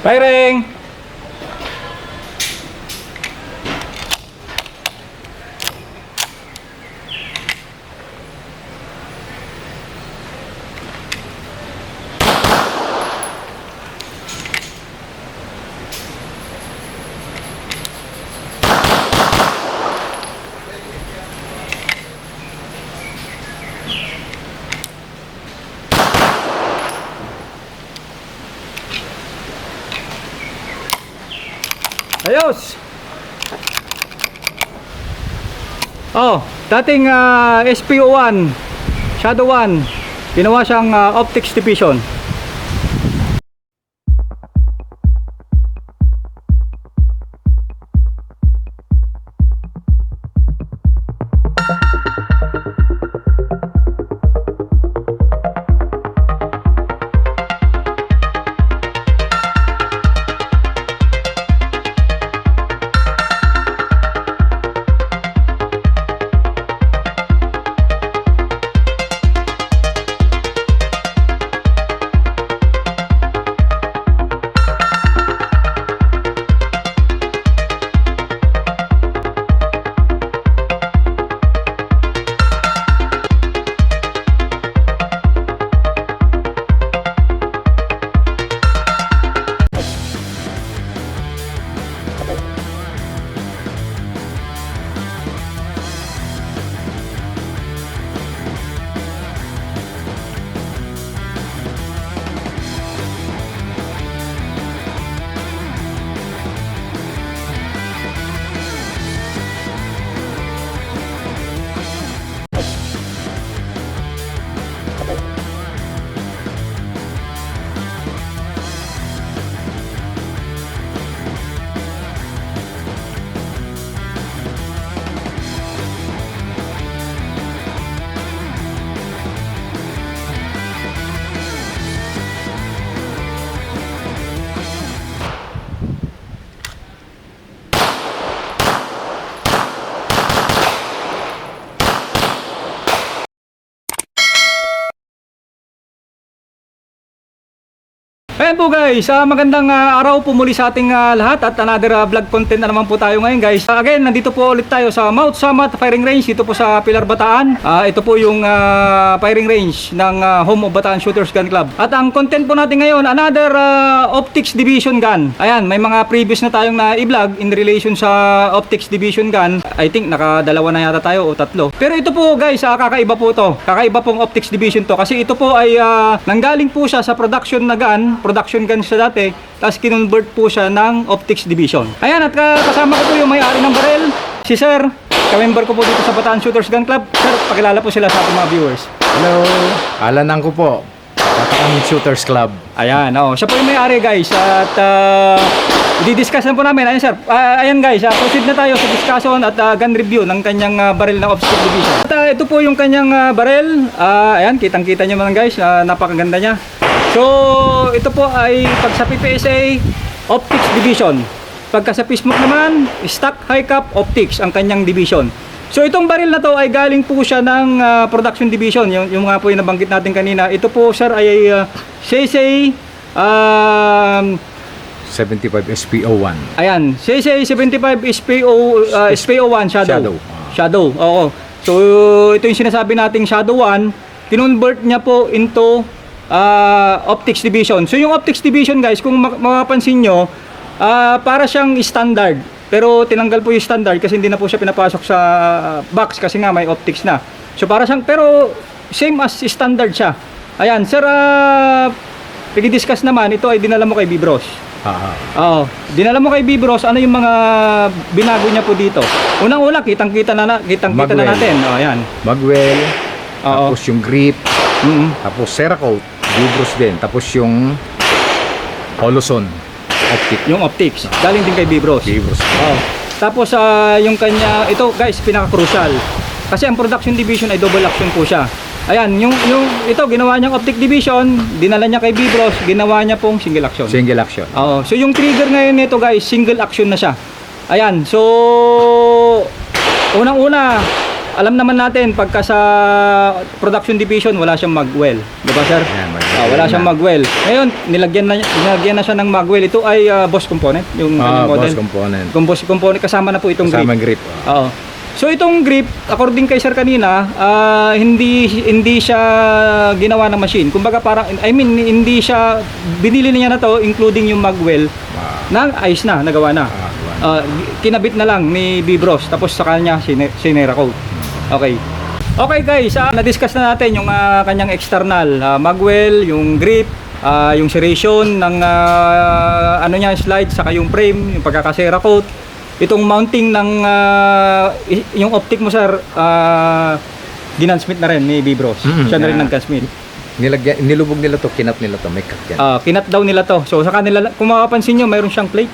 Firing! Ayos! Oh, dating SPO1 Shadow 1, ginawa siyang optics division. Ayan po guys, magandang araw po muli sa ating lahat at another vlog content na naman po tayo ngayon guys. Again, nandito po ulit tayo sa Mount Samat Firing Range, dito po sa Pilar, Bataan. Ito po yung firing range ng Home of Bataan Shooters Gun Club. At ang content po natin ngayon, another optics division gun. Ayan, may mga previous na tayong na-i-vlog in relation sa optics division gun. I think nakadalawa na yata tayo o tatlo. Pero ito po guys, kakaiba po to. Kakaiba pong optics division to kasi ito po ay nanggaling po siya sa production na gun. Production gun siya dati, tapos kinonvert po siya ng optics division. Ayan, at kasama ko po yung may-ari ng barel, si Sir. Ka-member ko po dito sa Bataan Shooters Gun Club. Sir, pakilala po sila sa ating mga viewers. Hello, Alan ko po, Bataan Shooters Club. Ayan, siya po yung may-ari guys. At i-discussan po namin. Ayan sir, ayan guys, proceed na tayo sa discussion at gun review ng kanyang barel ng optics division. At ito po yung kanyang barel. Ayan, kitang-kita nyo naman guys, napakaganda niya. So, ito po ay pag sa PPSA, optics division. Pagka sa Pismok naman, stock high cap optics ang kanyang division. So, itong baril na to ay galing po siya ng production division. Yung nga po yung nabanggit natin kanina. Ito po, sir, ay CSA 75 SPO1. Ayan, CSA 75 SPO1 Shadow. Oo. So, ito yung sinasabi nating Shadow 1. Kinonvert niya po into optics division. So yung optics division guys, kung mapapansin nyo, para siyang standard, pero tinanggal po yung standard kasi hindi na po siya pinapasok sa box kasi nga may optics na. So para siyang, pero same as standard siya. Ayan sir, pag-discuss naman, ito ay dinala mo kay Bibros. Oo, dinala mo kay Bibros. Ano yung mga binago niya po dito? Unang-una, kitang-kita na natin. Ayan, Magwell, tapos yung grip, tapos Cerakote, Bibros din, tapos yung Holosun optic. Yung optics, galing din kay Bibros. Tapos yung kanya, ito guys, pinaka-crucial. Kasi ang production division ay double action po siya. Ayan, yung ito ginawa niyang optic division, dinala niya kay Bibros, ginawa niya pong single action. Single action. Oo. So yung trigger ngayon nito guys, single action na siya. Ayan, so unang-una, alam naman natin pagka sa production division wala siyang magwell, 'di ba sir? Ayan, Wala siyang magwell. Ngayon, nilagyan na siya ng magwell. Ito ay boss component, yung kanyang model. boss component. Kung boss component kasama na po itong Kasama grip. grip. Oo. So itong grip, according kay sir kanina, hindi siya ginawa ng machine. Kumbaga parang hindi siya binili niya na to including yung magwell na ayos na, nagawa na. Kinabit na lang ni Bibros tapos sa kanya sinera coat. Okay. Okay guys, na-discuss na natin yung kanyang external magwell, yung grip, yung serration ng ano niya slide saka yung frame, yung pagkakasera coat. Itong mounting ng yung optic mo sir, ginansmith na rin ni Bibros. Siya na rin nag-transmit. Nilubog nila to, kinat nila to, may cut yan. Kinat daw nila to. So sa kanila, kung makapansin nyo, mayroon siyang plate.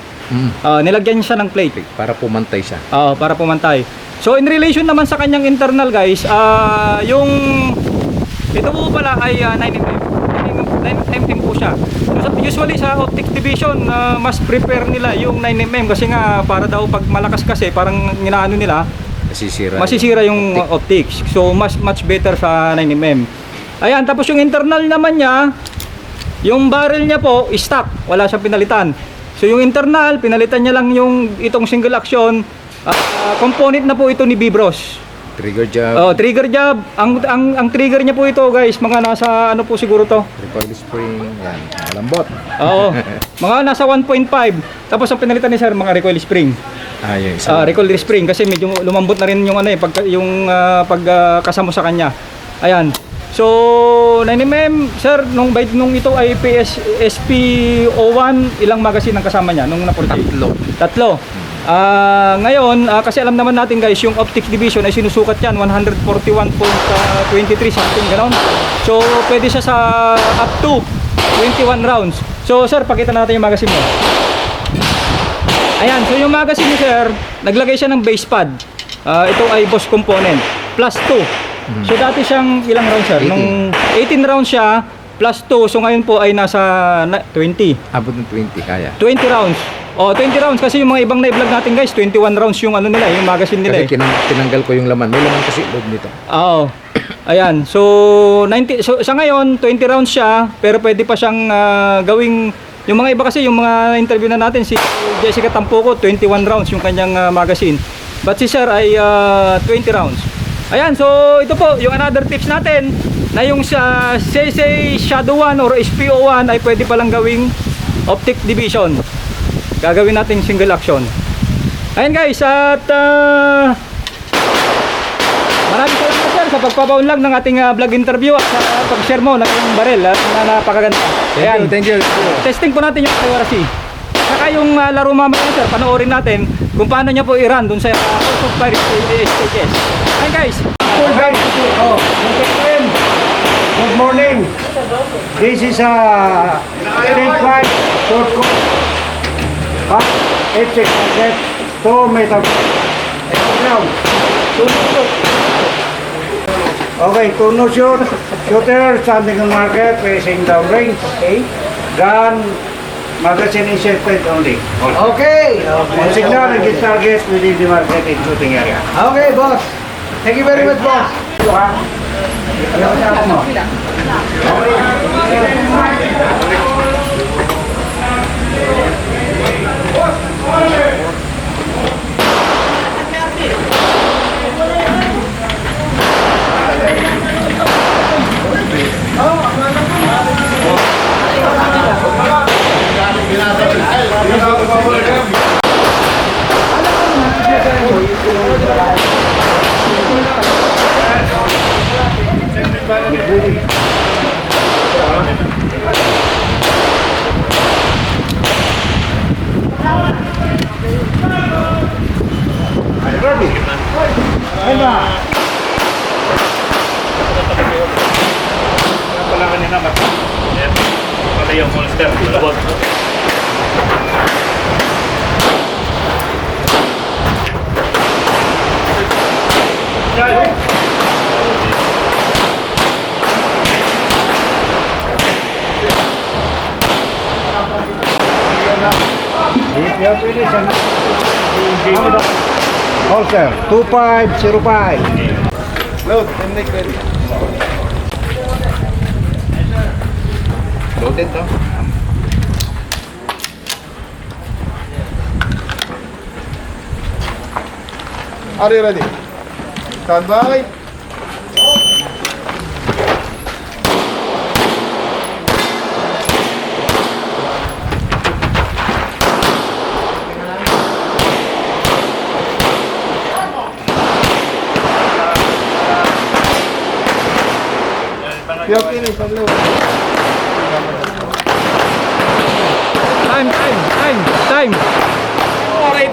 Nilagyan niya siya ng plate. Para pumantay siya. Para pumantay. So in relation naman sa kanyang internal guys, yung ito po pala ay 9mm. 9mm po siya. So, usually sa optics division, mas prepare nila yung 9mm kasi nga para daw pag malakas kasi parang ginaano nila masisira yung optics. So much better sa 9mm. Ayan, tapos yung internal naman niya, yung barrel niya po stock, wala siyang pinalitan. So yung internal, pinalitan niya lang yung itong single action. Component na po ito ni Bibros. Trigger job. Trigger job. Ang trigger niya po ito, guys, mga nasa ano po siguro to? Recoil spring, yan, malambot. Oo. Mga nasa 1.5. Tapos ang pinalitan ni sir, mga recoil spring. Yung isa. Recoil spring kasi medyo lumambot na rin yung ano pagkasamo sa kanya. Ayan. So 9mm sir, nung ito ay SP01, ilang magazine ang kasama niya nung na-purchase? Tatlo. Ngayon, kasi alam naman natin guys, yung optics division ay sinusukat yan 141.23 something ganon. So pwede siya sa up to 21 rounds. So sir, pakita natin yung magazine mo. Ayan, so yung magazine ni sir, naglagay siya ng base pad. Ito ay boss component plus 2. So dati siyang ilang rounds sir? 18. Nung 18 rounds siya plus 2, so ngayon po ay nasa 20. Abot ng 20 kaya. 20 rounds. 20 rounds kasi yung mga ibang na-vlog natin guys, 21 rounds yung ano nila, yung magazine nila. Kasi tinanggal ko yung laman. May laman kasi loob nito. Oo. Ayan. So 90, so sa ngayon 20 rounds siya, pero pwede pa siyang gawing yung mga iba kasi yung mga interview na natin si Jessica Tampoco 21 rounds yung kanyang magazine. But si Sir ay 20 rounds. Ayan, so ito po yung another tips natin na yung sa CC Shadow 1 or SPO1 ay pwede palang gawing optic division. Gagawin natin single action. Ayan guys, at maraming salamat sir sa pagpapaunlak ng ating vlog interview at sa pag-share mo ng yung barel at napakaganda. Ayan. Thank you. Testing po natin yung accuracy. Saka yung laro mamaya sir, panoorin natin kung paano niya po i-run dun sa House of Fire stages. Ayan guys. Good morning. This is a straight line short course. 8 market, 2 meter. Okay, turno shoot. Shooter standing on market, facing down range. Okay. Gun, magazine inserted only. Okay. On signal and get target within the market in shooting area. Okay, boss. Thank you very much, boss. Ready? Pala kanina pala yung monster, malabot. If you finish, holster 2505. Load, M-Nick ready. Loaded to. Are you ready? Stand by. Yung finish, ang load. Time. Alright,